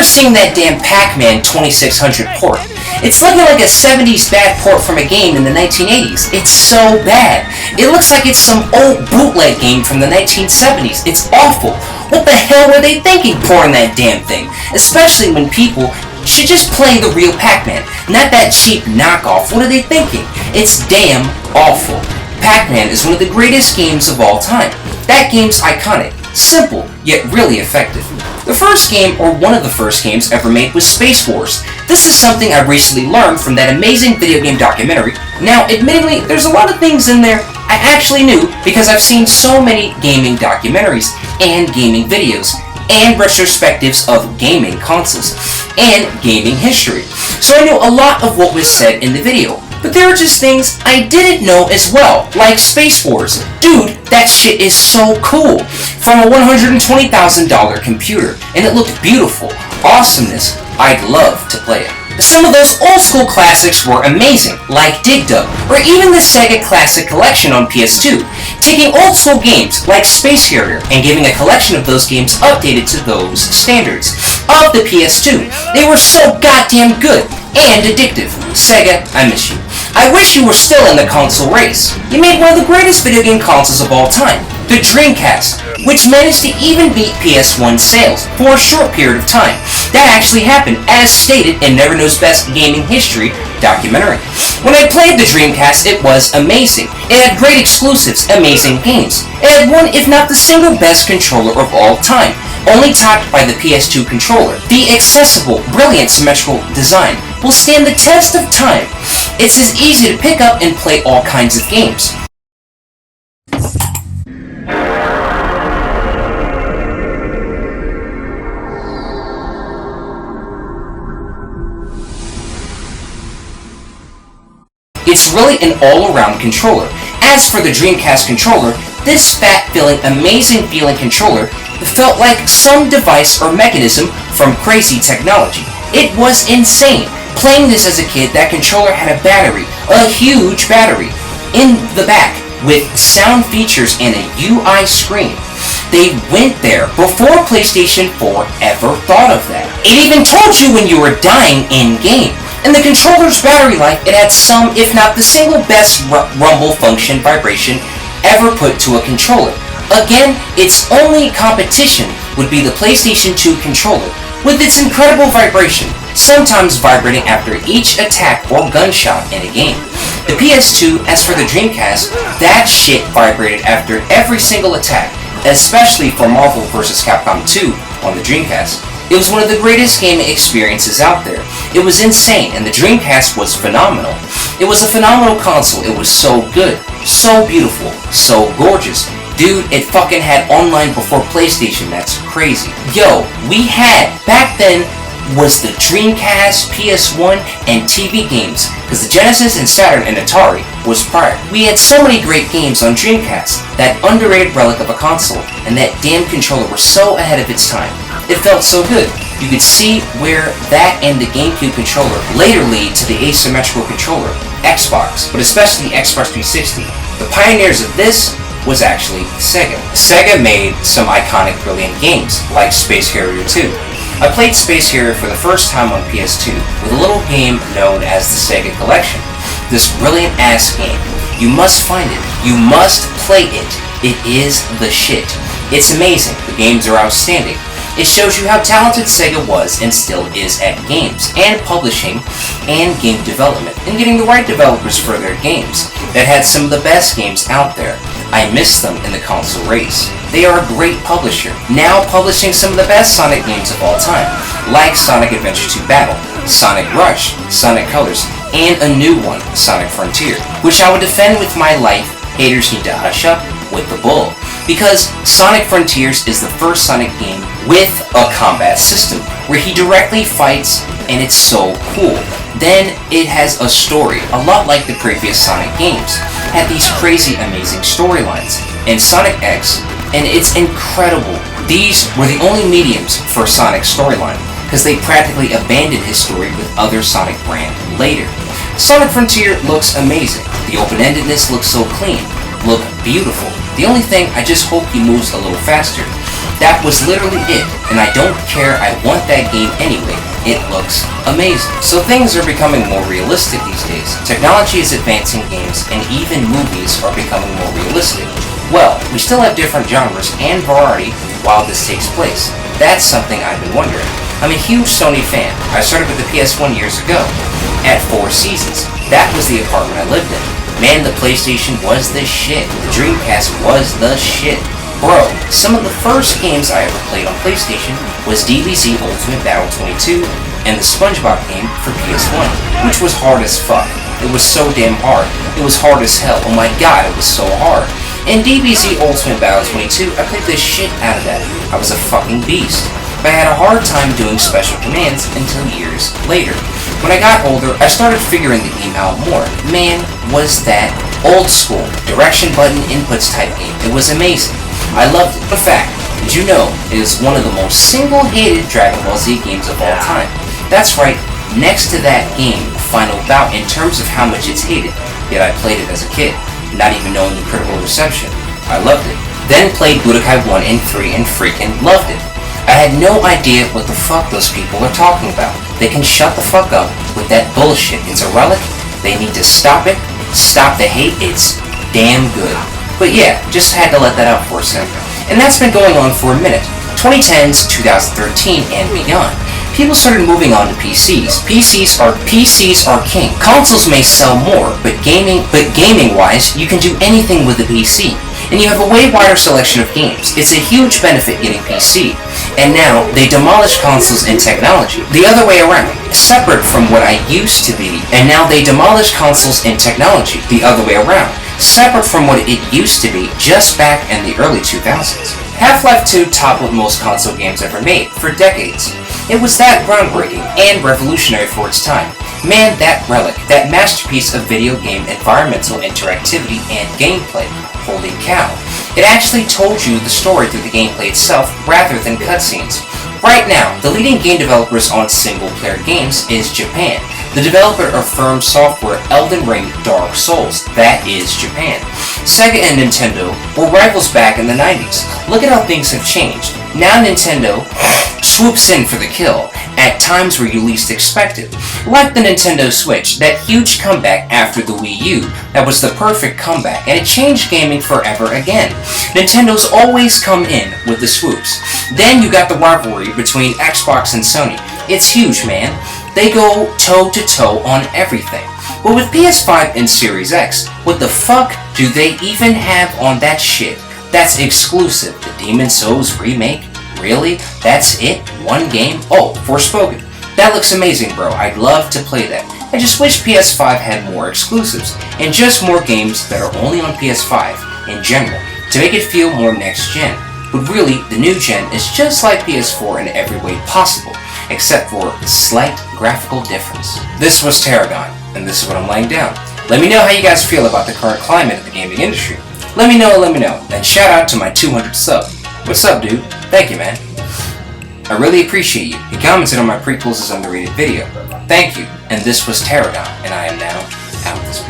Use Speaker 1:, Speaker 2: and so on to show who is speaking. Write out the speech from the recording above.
Speaker 1: ever seen that damn Pac-Man 2600 port? It's looking like a 70s bad port from a game in the 1980s. It's so bad. It looks like it's some old bootleg game from the 1970s. It's awful. What the hell were they thinking porting that damn thing? Especially when people should just play the real Pac-Man, not that cheap knockoff. What are they thinking? It's damn awful. Pac-Man is one of the greatest games of all time. That game's iconic, simple, yet really effective. The first game, or one of the first games ever made, was Space Wars. This is something I recently learned from that amazing video game documentary. Now, admittedly, there's a lot of things in there I actually knew because I've seen so many gaming documentaries and gaming videos and retrospectives of gaming consoles and gaming history. So I knew a lot of what was said in the video. But there are just things I didn't know as well, like Space Wars. Dude, that shit is so cool. From a $120,000 computer, and it looked beautiful. Awesomeness. I'd love to play it. Some of those old school classics were amazing, like Dig Dug, or even the Sega Classic Collection on PS2, taking old school games like Space Harrier and giving a collection of those games updated to those standards of the PS2. They were so goddamn good and addictive. Sega, I miss you. I wish you were still in the console race. You made one of the greatest video game consoles of all time, the Dreamcast, which managed to even beat PS1 sales for a short period of time. That actually happened, as stated in Never Knows Best Gaming History documentary. When I played the Dreamcast, it was amazing. It had great exclusives, amazing games. It had one, if not the single best controller of all time, only topped by the PS2 controller. The accessible, brilliant symmetrical design will stand the test of time. It's as easy to pick up and play all kinds of games. It's really an all-around controller. As for the Dreamcast controller, this fat-filling, amazing-feeling controller felt like some device or mechanism from crazy technology. It was insane. Playing this as a kid, that controller had a battery, a huge battery, in the back, with sound features and a UI screen. They went there before PlayStation 4 ever thought of that. It even told you when you were dying in-game. And the controller's battery life, it had some, if not the single best rumble function vibration ever put to a controller. Again, its only competition would be the PlayStation 2 controller, with its incredible vibration, sometimes vibrating after each attack or gunshot in a game. The PS2, as for the Dreamcast, that shit vibrated after every single attack, especially for Marvel vs. Capcom 2 on the Dreamcast. It was one of the greatest gaming experiences out there. It was insane, and the Dreamcast was phenomenal. It was a phenomenal console. It was so good, so beautiful, so gorgeous. Dude, it fucking had online before PlayStation. That's crazy. Yo, we had, back then, was the Dreamcast, PS1, and TV games, because the Genesis and Saturn and Atari was prior. We had so many great games on Dreamcast, that underrated relic of a console, and that damn controller were so ahead of its time. It felt so good. You could see where that and the GameCube controller later lead to the asymmetrical controller, Xbox, but especially Xbox 360. The pioneers of this was actually Sega. Sega made some iconic, brilliant games, like Space Harrier 2. I played Space Harrier for the first time on PS2 with a little game known as the Sega Collection. This brilliant ass game. You must find it. You must play it. It is the shit. It's amazing. The games are outstanding. It shows you how talented Sega was and still is at games, and publishing, and game development, and getting the right developers for their games that had some of the best games out there. I miss them in the console race. They are a great publisher, now publishing some of the best Sonic games of all time, like Sonic Adventure 2 Battle, Sonic Rush, Sonic Colors, and a new one, Sonic Frontier, which I would defend with my life. Haters need to hush up with the bull, because Sonic Frontiers is the first Sonic game with a combat system, where he directly fights, and it's so cool. Then it has a story, a lot like the previous Sonic games. Had these crazy, amazing storylines. And Sonic X, and it's incredible. These were the only mediums for Sonic's storyline, because they practically abandoned his story with other Sonic brand later. Sonic Frontier looks amazing. The open-endedness looks so clean. Look beautiful. The only thing, I just hope he moves a little faster. That was literally it, and I don't care, I want that game anyway. It looks amazing. So things are becoming more realistic these days. Technology is advancing games, and even movies are becoming more realistic. Well, we still have different genres and variety while this takes place. That's something I've been wondering. I'm a huge Sony fan. I started with the PS1 years ago, at Four Seasons. That was the apartment I lived in. Man, the PlayStation was the shit. The Dreamcast was the shit. Bro, some of the first games I ever played on PlayStation was DBZ Ultimate Battle 22 and the SpongeBob game for PS1, which was hard as fuck. It was so damn hard. It was hard as hell. Oh my god, it was so hard. In DBZ Ultimate Battle 22, I played the shit out of that. I was a fucking beast. But I had a hard time doing special commands until years later. When I got older, I started figuring the game out more. Man, was that old school, direction button inputs type game. It was amazing. I loved it. In fact, did you know it is one of the most single-hated Dragon Ball Z games of all time? That's right, next to that game, Final Bout, in terms of how much it's hated. Yet I played it as a kid, not even knowing the critical reception. I loved it. Then played Budokai 1 and 3 and freaking loved it. I had no idea what the fuck those people are talking about. They can shut the fuck up with that bullshit. It's a relic. They need to stop it. Stop the hate. It's damn good. But yeah, just had to let that out for a second. And that's been going on for a minute. 2010s, 2013, and beyond. People started moving on to PCs. PCs are king. Consoles may sell more, but gaming-wise, you can do anything with a PC. And you have a way wider selection of games. It's a huge benefit getting PC. And now, they demolish consoles and technology. The other way around. Separate from what I used to be, and now they demolish consoles and technology. The other way around. Separate from what it used to be just back in the early 2000s. Half-Life 2 toppled most console games ever made, for decades. It was that groundbreaking and revolutionary for its time. Man, that relic, that masterpiece of video game environmental interactivity and gameplay. Holy cow. It actually told you the story through the gameplay itself rather than cutscenes. Right now, the leading game developers on single-player games is Japan. The developer of From Software Elden Ring Dark Souls. That is Japan. Sega and Nintendo were rivals back in the 90s. Look at how things have changed. Now Nintendo swoops in for the kill at times where you least expect it. Like the Nintendo Switch, that huge comeback after the Wii U, that was the perfect comeback, and it changed gaming forever again. Nintendo's always come in with the swoops. Then you got the rivalry between Xbox and Sony. It's huge, man. They go toe-to-toe on everything. But with PS5 and Series X, what the fuck do they even have on that shit? That's exclusive. The Demon's Souls remake? Really? That's it? One game? Oh, Forspoken. That looks amazing, bro. I'd love to play that. I just wish PS5 had more exclusives, and just more games that are only on PS5 in general, to make it feel more next-gen. But really, the new gen is just like PS4 in every way possible, except for a slight graphical difference. This was Tarragon, and this is what I'm laying down. Let me know how you guys feel about the current climate of the gaming industry. Let me know, and shout out to my 200 sub. What's up, dude? Thank you, man. I really appreciate you. You commented on my prequels as underrated video. Thank you, and this was Tarragon, and I am now out this video.